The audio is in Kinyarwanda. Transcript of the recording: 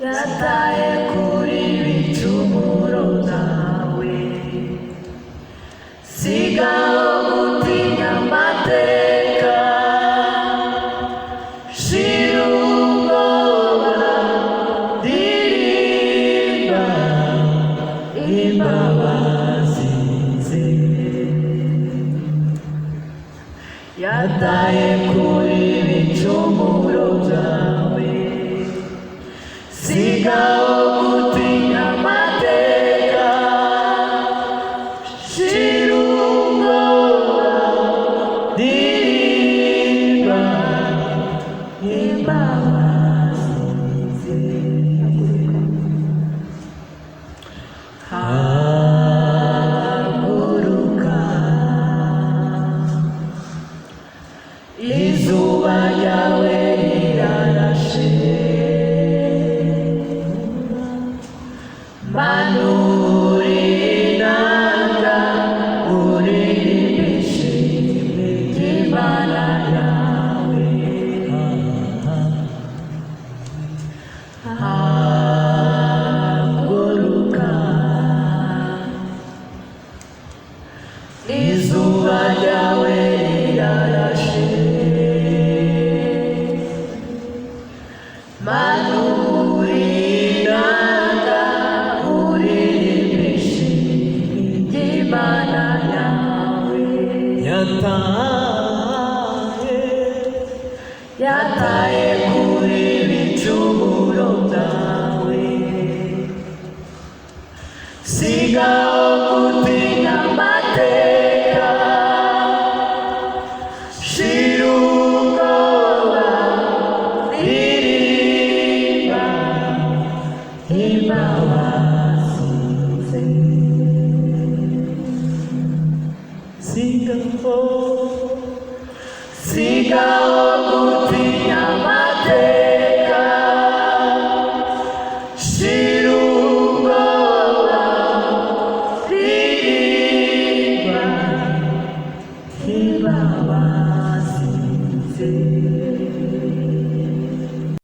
yataye kuri ibicumuro byawe, sigaho gutinya amateka, shira ubwoba, ndirimba imbabazi ze, yataye kuri ibicumuro byawe, sigaho gutinya amateka, shira ubwoba, ndirimba imbabazi ze. Haguruka, izuba ryawe rirarashe, manura inanga uririmbe ishimwe ry'Imana yawe. Haguruka, izuba ryawe rirarashe, manura inanga uririmbe ishimwe ry'Imana yawe. Yataye kuri ibicumuro byawe, sigaho gutinya amateka, shira ubwoba, ndirimba imbabazi ze. Sigaho